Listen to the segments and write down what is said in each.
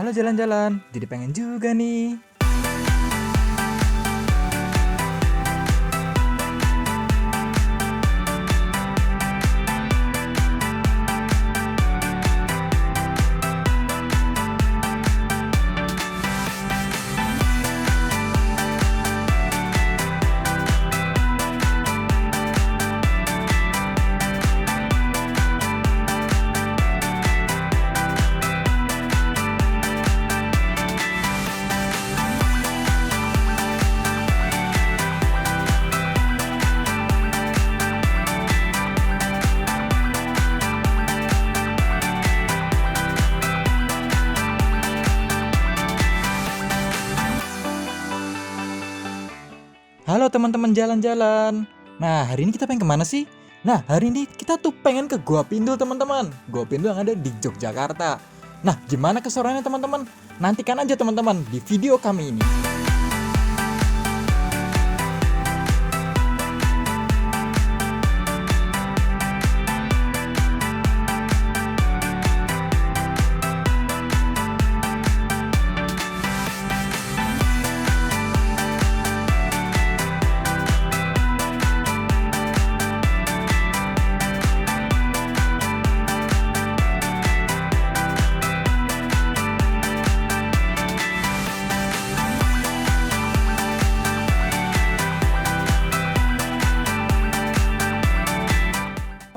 Halo jalan-jalan, jadi pengen juga nih. Halo teman-teman jalan-jalan. Nah, hari ini kita pengen kemana sih? Nah, hari ini kita tuh pengen ke Gua Pindul teman-teman. Gua Pindul yang ada di Yogyakarta. Nah, gimana keseruannya teman-teman? Nantikan aja teman-teman di video kami ini.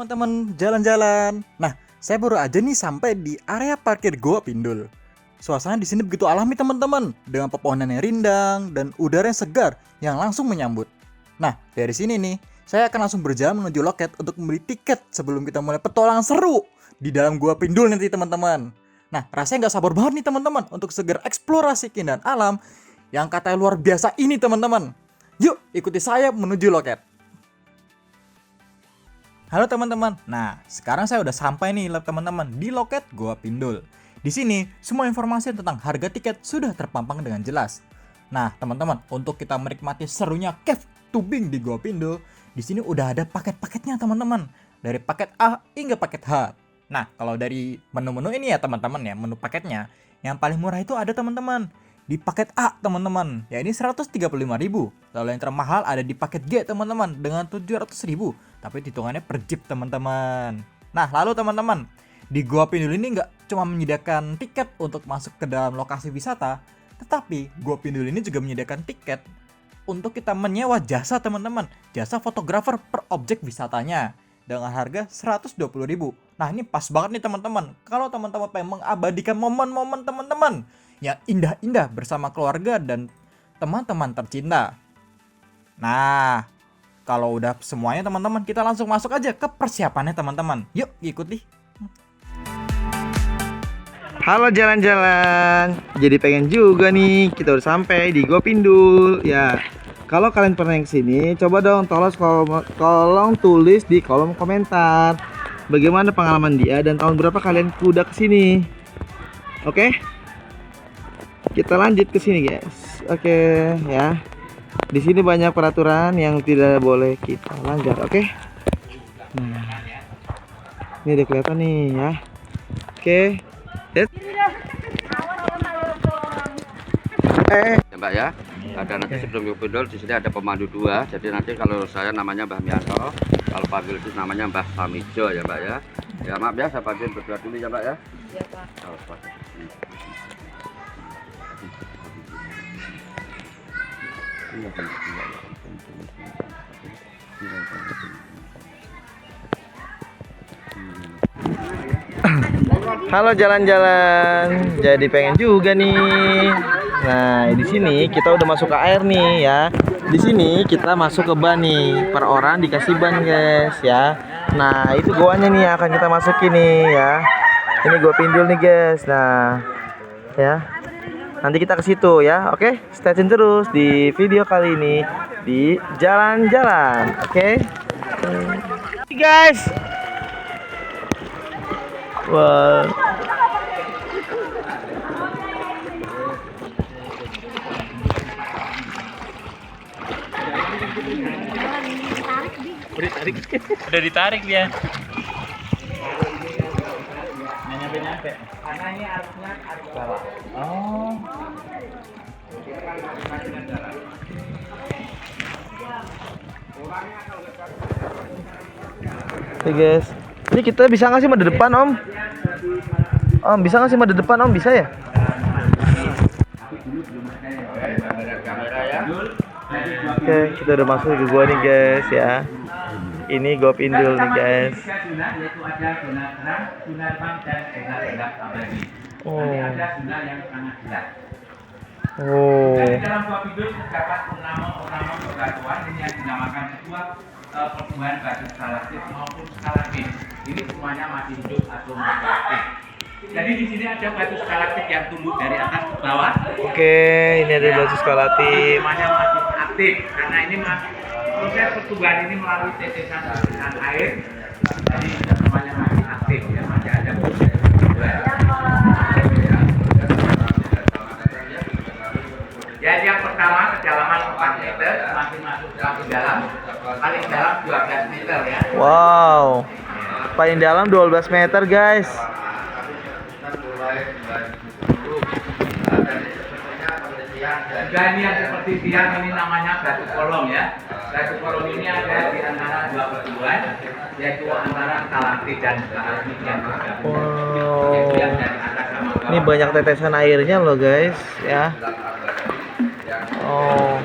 Teman-teman jalan-jalan. Nah, saya baru aja nih sampai di area parkir Gua Pindul. Suasana di sini begitu alami teman-teman, dengan pepohonan yang rindang dan udara yang segar yang langsung menyambut. Nah, dari sini nih, saya akan langsung berjalan menuju loket untuk membeli tiket sebelum kita mulai petualangan seru di dalam Gua Pindul nanti teman-teman. Nah, rasanya nggak sabar banget nih teman-teman untuk segera eksplorasi keindahan alam yang katanya luar biasa ini teman-teman. Yuk, ikuti saya menuju loket. Halo teman-teman. Nah, sekarang saya udah sampai nih teman-teman di loket Gua Pindul. Di sini semua informasi tentang harga tiket sudah terpampang dengan jelas. Nah, teman-teman, untuk kita menikmati serunya cave tubing di Gua Pindul, di sini udah ada paket-paketnya teman-teman. Dari paket A hingga paket H. Nah, kalau dari menu-menu ini ya teman-teman ya, menu paketnya yang paling murah itu ada teman-teman di paket A teman-teman, ya ini 135.000. Lalu yang termahal ada di paket G teman-teman dengan 700.000, tapi hitungannya per jeep teman-teman. Nah, lalu teman-teman, di Gua Pindul ini nggak cuma menyediakan tiket untuk masuk ke dalam lokasi wisata, tetapi Gua Pindul ini juga menyediakan tiket untuk kita menyewa jasa teman-teman, jasa fotografer per objek wisatanya dengan harga 120.000. Nah, ini pas banget nih teman-teman. Kalau teman-teman pengen mengabadikan momen-momen teman-teman yang indah-indah bersama keluarga dan teman-teman tercinta. Nah, kalau udah semuanya teman-teman, kita langsung masuk aja ke persiapannya teman-teman. Yuk, ikuti. Halo jalan-jalan. Jadi pengen juga nih, kita udah sampai di Gua Pindul. Ya, kalau kalian pernah yang kesini, coba dong tolong tulis di kolom komentar bagaimana pengalaman dia dan tahun berapa kalian kuda kesini. Oke? Kita lanjut ke sini, guys. Oke, ya. Di sini banyak peraturan yang tidak boleh kita langgar, oke? Nah, ini udah kelihatan nih ya. Oke. Ya Mbak ya, ada nanti sebelum Gua Pindul di sini ada pemandu dua. Jadi nanti kalau saya namanya Mbah Mianto, kalau Pak Wilkis namanya Mbah Pamijo ya Mbak ya. Ya maaf ya, saya panggil berdua dulu ya Mbak ya. Iya Pak. Halo jalan-jalan. Jadi pengen juga nih. Nah, di sini kita udah masuk ke air nih ya. Di sini kita masuk ke ban nih. Per orang dikasih ban, guys ya. Nah, itu goanya nih yang akan kita masukin nih ya. Ini Gua Pindul nih, guys. Nah, ya. Nanti kita ke situ ya. Oke, stay tune terus di video kali ini di jalan-jalan. Oke. Guys. Wah. Udah ditarik dia. Karena ini arusnya arus bawah. Oh. Oke guys, ini kita bisa nggak sih mode depan om? Om bisa nggak sih mode depan om? Bisa ya? Oke, kita udah masuk ke gua nih guys ya. Ini gua pindul nih guys. Oh. Oh. Di dalam gua pindul terdapat ornamen bebatuan ini yang dinamakan kedua pertumbuhan batu stalaktit maupun stalagmit. Ini semuanya masih hidup atau masih aktif. Jadi di sini ada batu stalaktit yang tumbuh dari atas ke bawah. Oke, ini ada batu skalatif. Semuanya masih aktif karena ini proses pertumbuhan ini melalui tetesan air. Jadi semuanya masih aktif ya, masih ada proses pertumbuhan. Jadi yang pertama kedalaman 4 meter, semakin masuk semakin dalam, paling dalam 12 meter ya. Wow, paling dalam 12 meter guys. Juga ini yang seperti tiang ini namanya batu kolong ya. Batu kolong ini ada di antara dua pertumbuhan, yaitu antara stalaktit dan stalagmit yang bergabung. Wow. Yaitu yang dari atas sama bawah. Ini banyak tetesan airnya loh guys ya. Oh,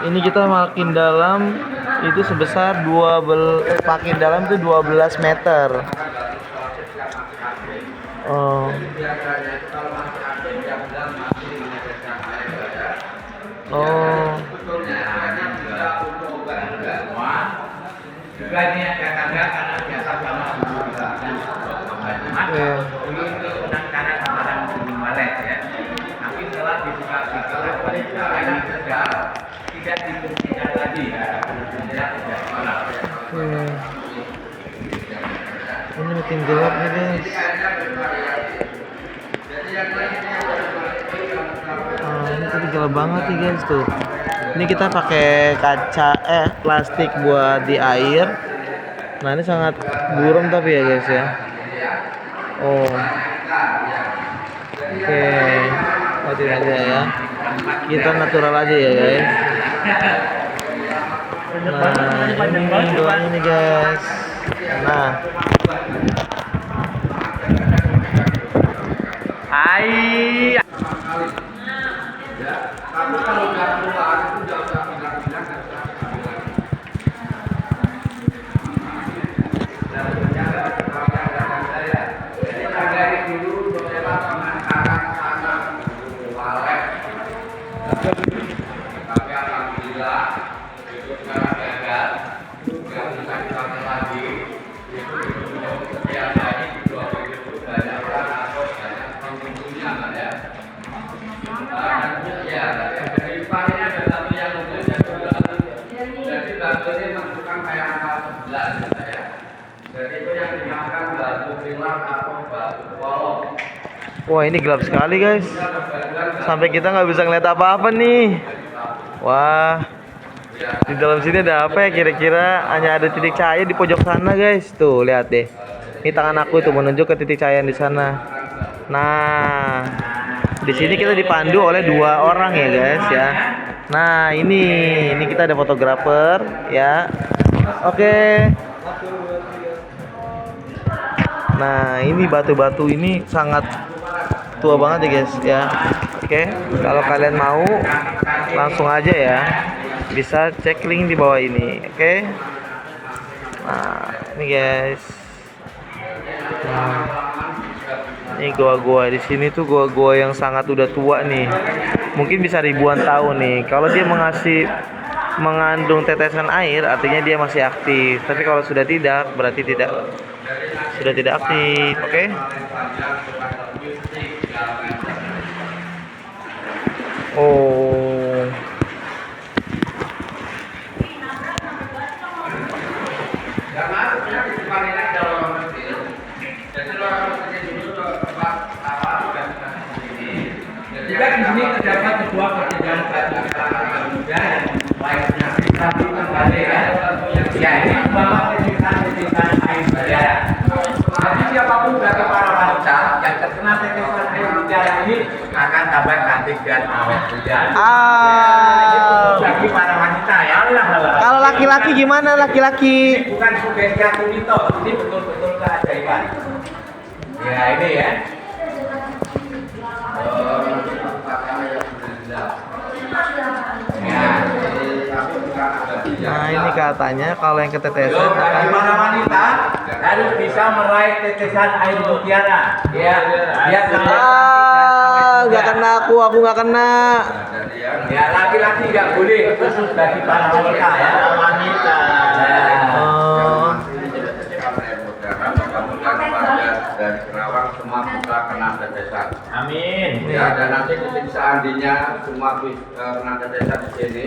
ini kita makin dalam itu sebesar makin dalam itu 12 meter. Oh. Oh. Juga ini ada tangga karena biasa sama ini penangkaran antara musim walet ya. Tapi setelah dibuka ini sudah tidak difungsikan lagi ya. Tidak sekolah. Ini makin gelap nih guys. Ini tadi gelap banget nih guys tuh. Ini kita pakai plastik buat di air. Nah ini sangat buram tapi ya guys ya. Oh. Oke. Matiin aja ya. Kita natural aja ya guys. Nah ini doanya nih guys. Nah. Hai. Wah ini gelap sekali guys. Sampai kita nggak bisa ngeliat apa-apa nih. Wah. Di dalam sini ada apa ya kira-kira? Hanya ada titik cahaya di pojok sana guys. Tuh lihat deh. Ini tangan aku itu menunjuk ke titik cahaya di sana. Nah, di sini kita dipandu oleh 2 orang ya guys ya. Nah ini kita ada fotografer ya. Oke. Nah ini batu-batu ini sangat tua banget ya guys ya. Oke, kalau kalian mau langsung aja ya, bisa cek link di bawah ini. Oke. Nah ini guys. Nah, ini gua-gua di sini tuh gua-gua yang sangat udah tua nih. Mungkin bisa ribuan tahun nih. Kalau dia mengandung tetesan air, artinya dia masih aktif. Tapi kalau sudah tidak, berarti sudah tidak aktif. Oke. Oh. Juga di sini terdapat sebuah pertigaan batu muda yang layaknya bisa kembali ya. Ya ini membawa titisan air badai. Jadi siapapun bagi para wanita kabar cantik dan awet muda. Ah. Bagi para wanita ya. Kalau laki-laki gimana laki-laki? Ini bukan sugesti atau mitos, ini betul-betul keajaiban. Ya ini ya. Nah ini katanya kalau yang ketetesan Bagi akan para wanita harus bisa meraih tetesan air mutiara. Ya, biar nggak kena aku nggak kena. Ya laki-laki nggak boleh, khusus bagi para wanita ya. Wanita. Oh. Dari Kerawang semua putra kena tetesan. Amin. Ya, dan nanti titik seandinya semua kena tetesan di sini,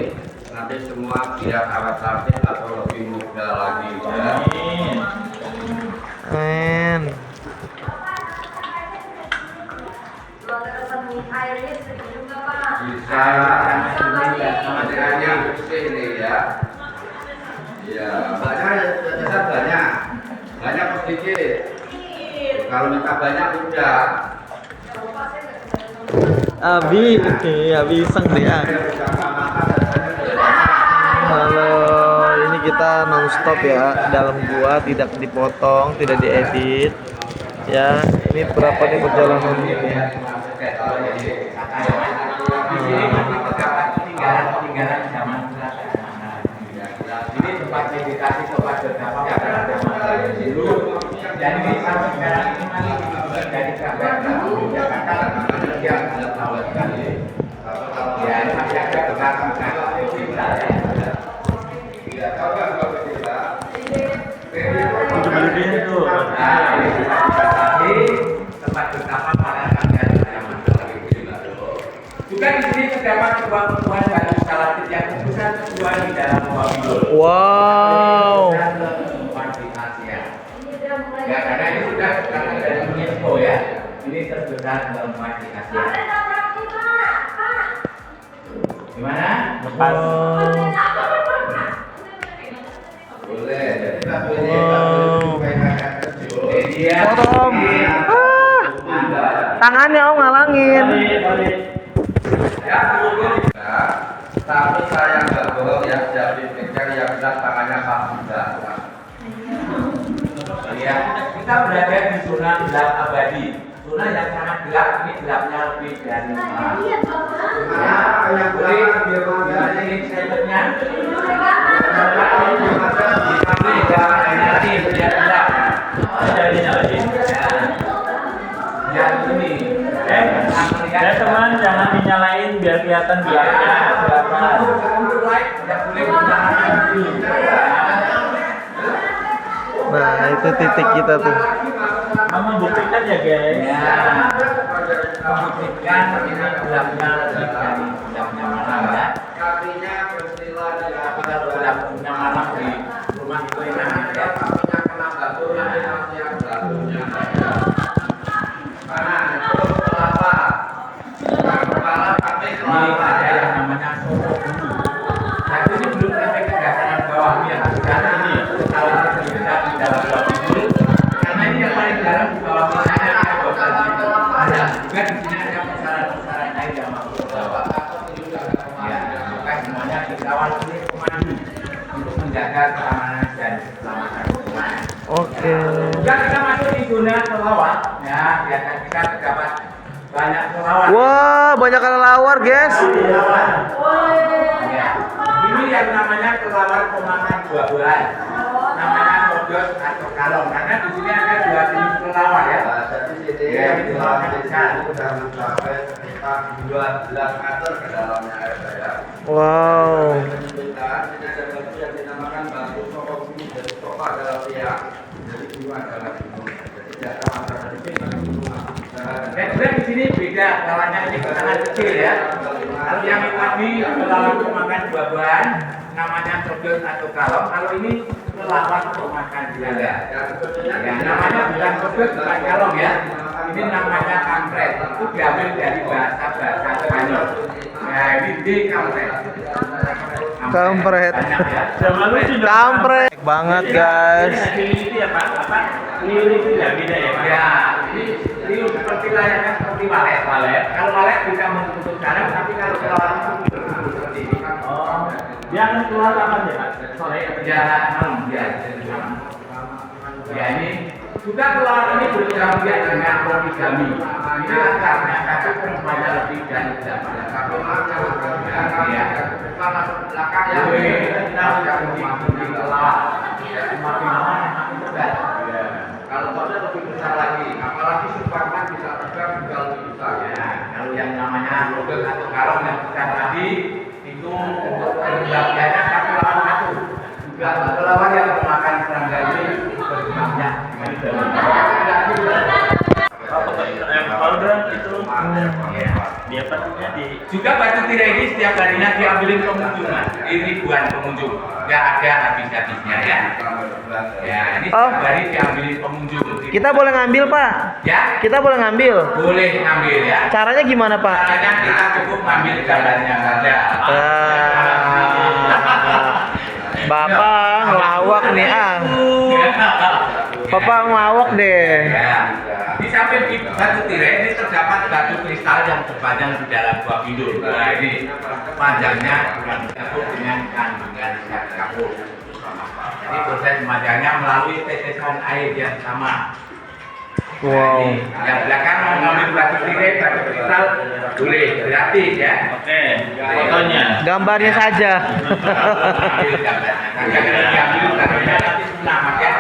nanti semua biar awet cantik atau lebih muda lagi. Ya. Amin. Men. Bisa materialnya bersih nih ya. Ya, banyak banyak sedikit. Kalau minta banyak udah. Abi iseng deh ya. Halo, ini kita nonstop ya dalam gua, tidak dipotong, tidak diedit. Ya, ini berapa nih perjalanan ini? Peninggalan zaman ini tempat meditasi tempat bertapa dulu. Jadi sampai sekarang ini masih dari kabar Jakarta yang awal kali. Ya, masih ada beberapa kita ya. Tempat bertapa para rakyat zaman juga di sini terdapat sebuah pertemuan batu salafit yang terbesar kedua di dalam Gua Pindul. Wow. Pertemuan di Asia. Ya, karena ini sudah tercatat dari UNESCO ya. Ini terbesar pertemuan di Asia. Gimana? Lepas. Boleh. Iya. Om. Tangannya Om ngalangin. Ya, tapi saya nggak bohong ya, jadi pikir yang bilang tangannya Pak Bunda. Ya, kita berada di zona gelap abadi. Zona yang sangat gelap, ini gelapnya lebih dari ya, yang boleh ini sebenarnya. Tapi nanti biar gelap. Jadi lagi. Yang ini. Ya teman, jangan dinyalain biar kelihatan gelapnya. Untuk light tidak boleh gunakan dulu. Nah, itu titik kita tuh. Mama buktikan ya guys. Ya, membuktikan ini gelapnya lebih dari gelapnya malam ya. Kakinya bersila di Gelapnya malam di rumah itu enak ya. kakinya kena batu, ini masih yang batunya. Mana itu kelapa? Kepala tapi Ini kelapa. ada yang namanya soto dulu. Nah ini belum sampai ke dataran bawah ya. Karena ini kalau kita di dalam bawah itu, karena ini yang paling dalam di bawah sana ada bosan itu. Ada juga di sini ada pusaran-pusaran air yang masuk ke bawah. Ya, maka semuanya dikawal oleh pemandu untuk menjaga keamanan dan keselamatan semuanya. Oke. Juga kita masuk di zona selawat, ya, biarkan kita terdapat banyak selawat. Wah, banyak kelelawar, guys. Selawat. Ya. Ini yang namanya kelawar pemakan buah-buahan. Namanya kodok atau kalong. Karena di sini ada dua jenis kelawar ya. Jadi sini Ya, ini kelawar besar. sudah mencapai sekitar 12 meter ke dalamnya air saya. Wow. Ini ada batu yang dinamakan batu sokok bumi dari sofa adalah tiang. Jadi dulu adalah gunung. Jadi jasa masyarakat di sini gunung. Dan di sini beda lawannya ini sangat kecil ya. Kalau yang tadi kelawar pemakan buah-buahan namanya kodok atau kalong. Kalau ini kelawar pemakan jelaga. Ya, namanya bukan kodok, bukan kalong ya. Ini namanya kampret. Itu diambil dari bahasa Spanyol. Nah, ini di kampret. Kampret. Banyak ya. Zaman lu sih Kampret banget, guys. Ini apa? Apa? Ini ya beda ya, Pak? Ya, ini seperti layaknya seperti walet. Kalau walet bisa menutup jalan, tapi kalau keluar seperti ini. Oh, dia akan keluar kapan ya Pak? Sore atau Ya, ya ini juga keluar ini berjam-jam dengan poligami. Ini lantarnya satu perempuannya lebih dari zaman. Ya, belakang ya. Semakin lama semakin besar. Kalau kosnya lebih besar lagi, apalagi Superman bisa terbang juga lebih besar. Ya, kalau yang namanya model atau kalung yang besar tadi itu untuk bagiannya 1 lawan 1. Juga lawan yang memakan serangga ini berjumlahnya. kalau drone itu dia pastinya di Juga batu tirai ini setiap harinya diambilin pengunjung, Mas. Ini ribuan pengunjung, nggak ada habis-habisnya ya. Ya, ini Oh. setiap hari diambilin pengunjung. Kita boleh ngambil, Pak. Ya, Kita boleh ngambil. boleh ngambil ya. Caranya gimana, Pak? Caranya kita cukup ngambil jalannya saja. Bapak ngelawak nih Bapak ngelawak deh. Ya. Di samping batu tirai ini terdapat batu kristal yang terpanjang di dalam buah bindul. Nah ini panjangnya dicampur dengan kandungan zat kapur. Jadi proses memanjangnya melalui tetesan air yang sama. Wow. Ini, yang belakang mau ngambil batu tirai, batu kristal boleh gratis ya. oke fotonya. Gambarnya saja. Ambil gambarnya. Jangan diambil gambarnya nanti punah Mas ya.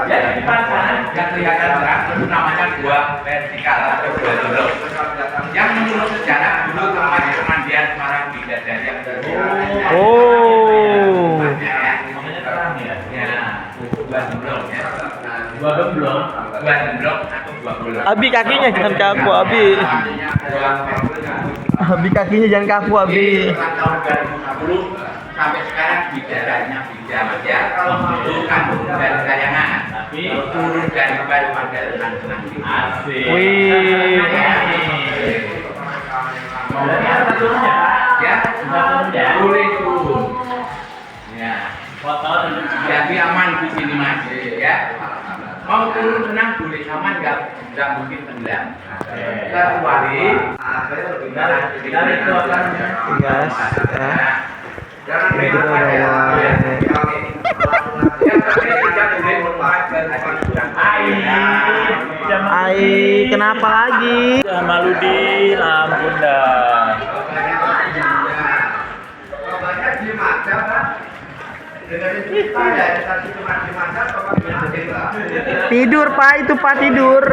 Ya, di sana yang kelihatan terang itu namanya buah vertikal atau buah jumlah. Yang menurut sejarah dulu tempat pemandian para bidadari yang Oh. Makanya terang ya. Ya, itu buah jumlah ya. Gua gemblong. Buah jumlah atau buah jumlah. Abi kakinya jangan kaku, Abi. Abi kakinya jangan kaku, Abi. Tahun 2050 sampai sekarang bidadarinya beda Mas ya. Itu kampung dari Kayangan. Tapi Turun dari baru pada tenang-tenang di asik. Wih. Berarti harus turun ya Pak? Ya, Bisa turun ya? boleh turun. Ya, Foto dan jadi aman di sini Mas. Ya, mau turun tenang boleh aman nggak mungkin tenggelam. Kecuali dari itu akan Gas, ya. jangan Ini kita udah mulai. yang terakhir tidak boleh melompat ke Ai, kenapa lagi? malu di Lampung dah. Tidur, Pak, itu Pak tidur.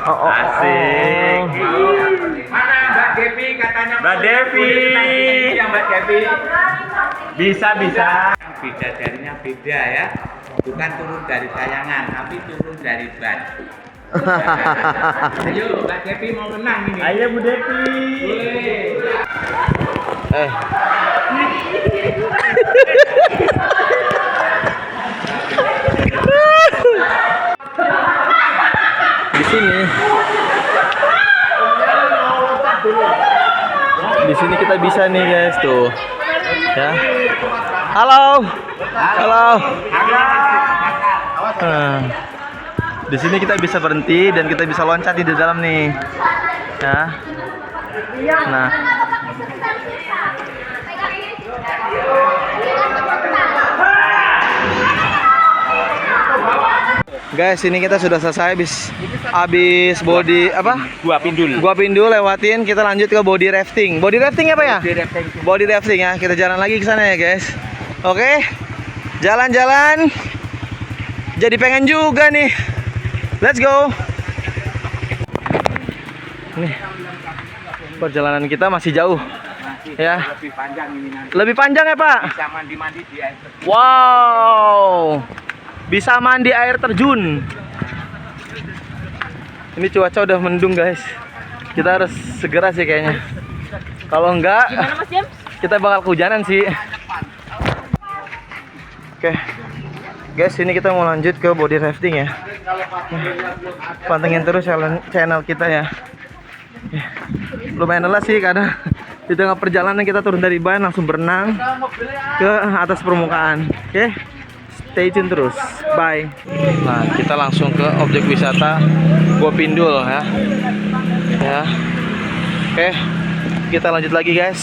Oh. Asik. Mana Mbak Devi katanya? Mbak Devi. Ya Mbak Devi. Bisa. Bidadarinya beda ya. Bukan turun dari Kayangan, tapi turun dari ban. Ayo Mbak Devi mau menang ini. Ayo Bu Devi. Eh. Di sini kita bisa nih guys tuh. Ya. Halo. Di sini kita bisa berhenti dan kita bisa loncat di dalam nih. Ya. Nah. Guys, ini kita sudah selesai habis body apa? Gua Pindul lewatin, kita lanjut ke body rafting. Body rafting apa ya? Body rafting ya. Kita jalan lagi ke sana ya, guys. Oke. Jalan-jalan. Jadi pengen juga nih. Let's go. Nih. Perjalanan kita masih jauh. Ya. Lebih panjang ini nanti. Lebih panjang ya, Pak? Bisa mandi-mandi di air terjun. Wow. Bisa mandi air terjun. Ini cuaca udah mendung, guys. Kita harus segera sih kayaknya. Kalau enggak, kita bakal kehujanan sih. Oke. Guys, ini kita mau lanjut ke body rafting ya. Pantengin terus channel kita ya. Lumayan lelah sih karena di tengah perjalanan kita turun dari ban langsung berenang ke atas permukaan. Oke. stay tune terus. Bye. Nah, kita langsung ke objek wisata Gua Pindul ya. Ya. Oke. Kita lanjut lagi guys.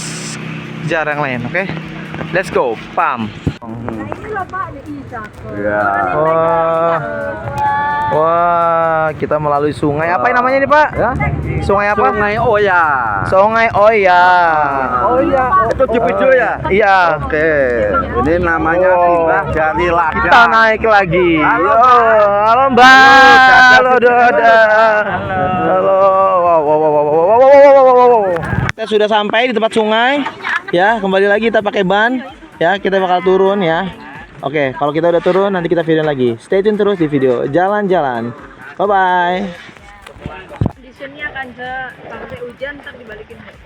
Kejar yang lain, oke? Let's go. Pam. Ini loh Pak, di cakep. Ya. Wah, kita melalui sungai. Apa yang namanya nih, Pak? Ya. Sungai apa? Sungai Oya. Sungai Oya. Oh iya, itu di video ya? Iya. Oke, ini namanya Simbah dari Lada. Kita naik lagi. Halo, Oh, Pak. halo Mbak. Halo Doda. Halo. Wow, wow, wow, wow, wow, wow, wow, wow, wow. Kita sudah sampai di tempat sungai. Ya, kembali lagi kita pakai ban. Ya, kita bakal turun ya. Oke, kalau kita udah turun nanti kita video lagi. Stay tune terus di video jalan-jalan. Bye bye. Conditionnya akan sampai hujan ntar dibalikin HP.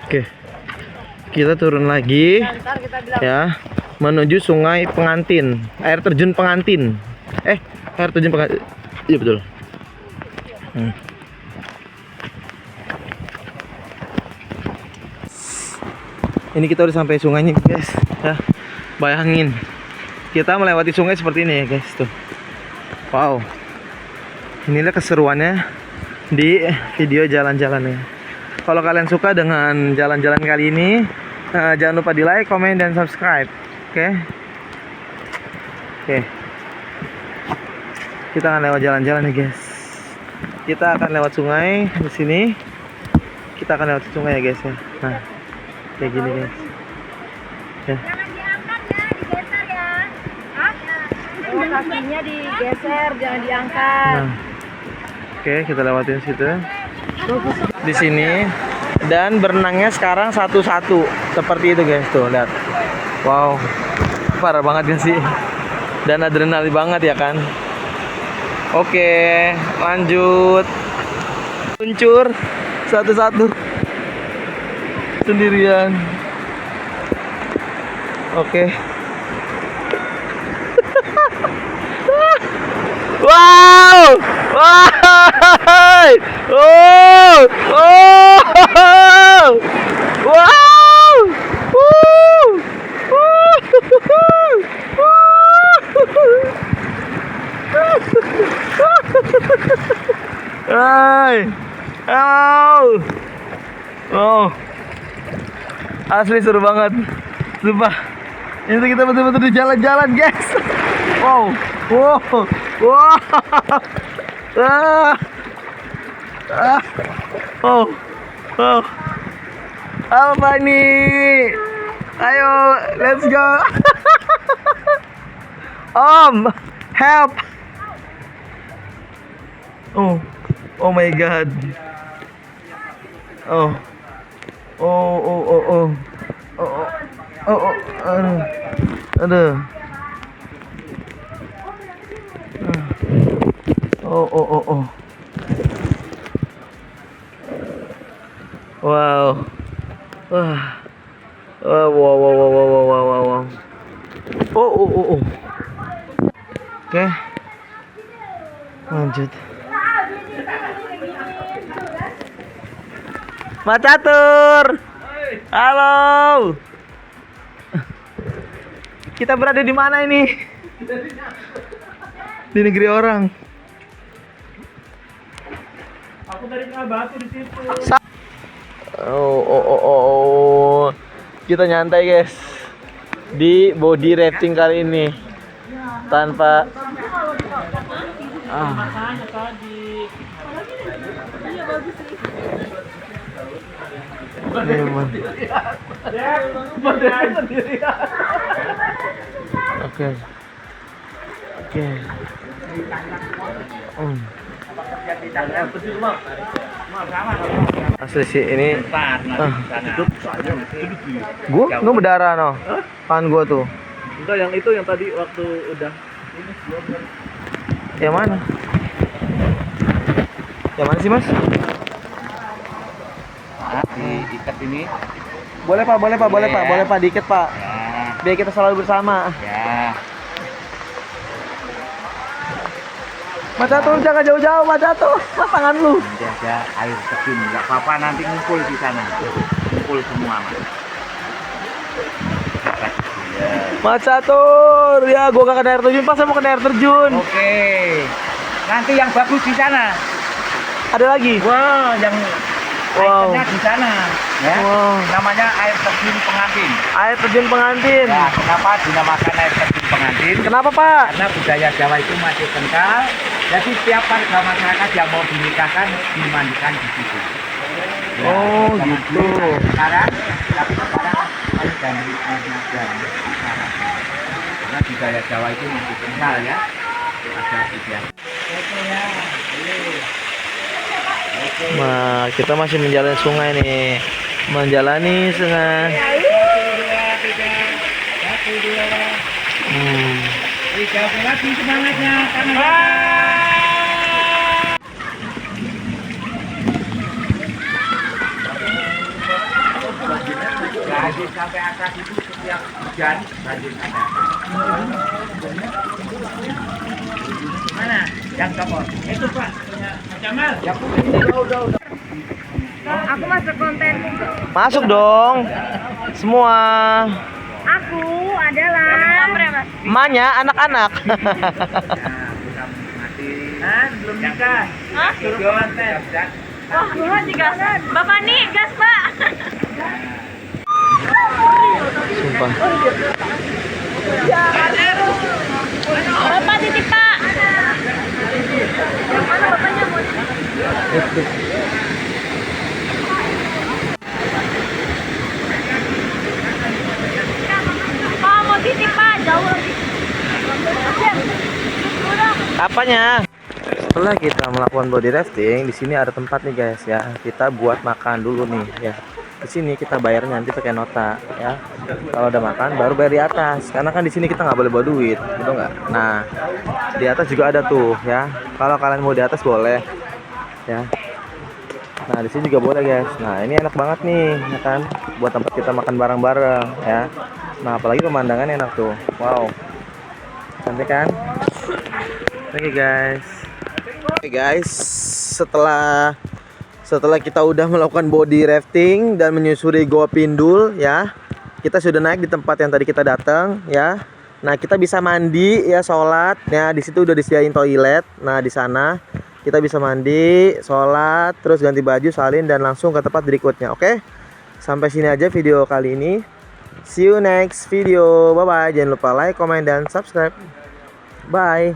Oke. Kita turun lagi. Ntar kita bilang Ya, menuju Sungai Pengantin, air terjun Pengantin. Air terjun Pengantin. Iya betul. Ini kita udah sampai sungainya guys. Ya, bayangin kita melewati sungai seperti ini ya guys tuh. Wow. Inilah keseruannya di video jalan-jalannya. Kalau kalian suka dengan jalan-jalan kali ini, jangan lupa di like, komen, dan subscribe. Oke. Kita akan lewat jalan-jalan nih guys. Kita akan lewat sungai di sini. Kita akan lewat sungai ya guys ya. Nah, kayak gini guys. Ya. jangan diangkat ya, digeser ya. Hah? Oh, kakinya digeser, jangan diangkat. Nah. Oke, kita lewatin situ. Di sini dan berenangnya sekarang satu-satu seperti itu guys tuh, lihat. Wow. Parah banget gak sih? Dan adrenalin banget ya kan? Oke, lanjut. Luncur satu-satu. Sendirian. Oke. Wow! Wow! Oh! Oh! Wow! Woo! Hai. Oh. Oh. Asli seru banget. Sumpah. Ini kita betul-betul di jalan-jalan, guys. Wow. Wow. Wow. Ah. Ah. Oh. Oh. Apa ini? Ayo, let's go. Om, help. Oh. Oh my god. Oh. Oh, oh, oh, oh. Oh, oh. Oh, oh. Aduh. Aduh. Oh, oh, oh, oh. Wow. Wah. Wow, wow, wow, wow, wow, wow, wow, wow. Oh, oh, oh, oh. Oke. Lanjut. Mas Catur. Halo. Kita berada di mana ini? Di negeri orang. Aku dari Batu di situ. Oh, oh, oh, oh, oh. Kita nyantai guys di body rafting kali ini tanpa Makanya tadi. Lemon. Oke. Oke. Asli sih ini. Gua nggak berdarah no. Pan gua tuh. Enggak, yang itu yang tadi waktu udah Yang mana? Yang mana sih mas? Diikat ini. Boleh pak, boleh pak, boleh pak, boleh pak, dikit pak. Ya. Biar kita selalu bersama. Ya. Mas Catur jangan jauh-jauh, Mas Catur. Mas tangan lu. Jaga air terjun, nggak apa-apa nanti ngumpul di sana. Ngumpul semua mas. Mas Catur, ya gua gak kena air terjun, pas saya mau kena air terjun. Oke. Nanti yang bagus di sana. Ada lagi? Wow, yang Wow. ikonnya di sana. Ya. Wow. Namanya air terjun pengantin. Air terjun pengantin. Ya, kenapa dinamakan air terjun pengantin? Kenapa Pak? Karena budaya Jawa itu masih kental. Jadi setiap warga masyarakat yang mau dinikahkan dimandikan di situ. Ya, Oh zaman gitu. dulu, sekarang tapi sekarang paling ganti airnya aja. Karena budaya Jawa itu masih kental ya. Ada budaya. Nah, kita masih menjalani sungai nih. Menjalani sungai. Tiga lagi semangatnya karena banjir sampai atas itu setiap hujan banjir ada. Mana yang kapal? Itu Pak, punya Mas Jamal. Ya udah. Aku masuk konten. Masuk dong. Semua. Aku adalah Emaknya anak-anak. Nah, belum nikah. Hah? Suruh konten. Wah, gua juga. Bapak nih, gas, Pak. Sumpah. Bapak titip, Pak. Yang mana bapaknya mau? Pak, mau titip, Pak. Jauh lagi. Apanya? Setelah kita melakukan body rafting, di sini ada tempat nih guys ya. Kita buat makan dulu nih ya. Di sini kita bayarnya nanti pakai nota ya. Kalau udah makan baru bayar di atas. Karena kan di sini kita nggak boleh bawa duit, gitu nggak? Nah, di atas juga ada tuh ya. Kalau kalian mau di atas boleh ya. Nah, di sini juga boleh guys. Nah, ini enak banget nih, ya kan? Buat tempat kita makan bareng-bareng ya. Nah, apalagi pemandangannya enak tuh. Wow. Cantik kan? Oke guys. Oke guys, setelah kita udah melakukan body rafting dan menyusuri Goa Pindul ya, kita sudah naik di tempat yang tadi kita datang ya. Nah, kita bisa mandi ya, sholat ya. Di situ udah disediain toilet. Nah, di sana kita bisa mandi, sholat, terus ganti baju, salin dan langsung ke tempat berikutnya. Oke, sampai sini aja video kali ini. See you next video. Bye bye. Jangan lupa like, comment dan subscribe. Bye.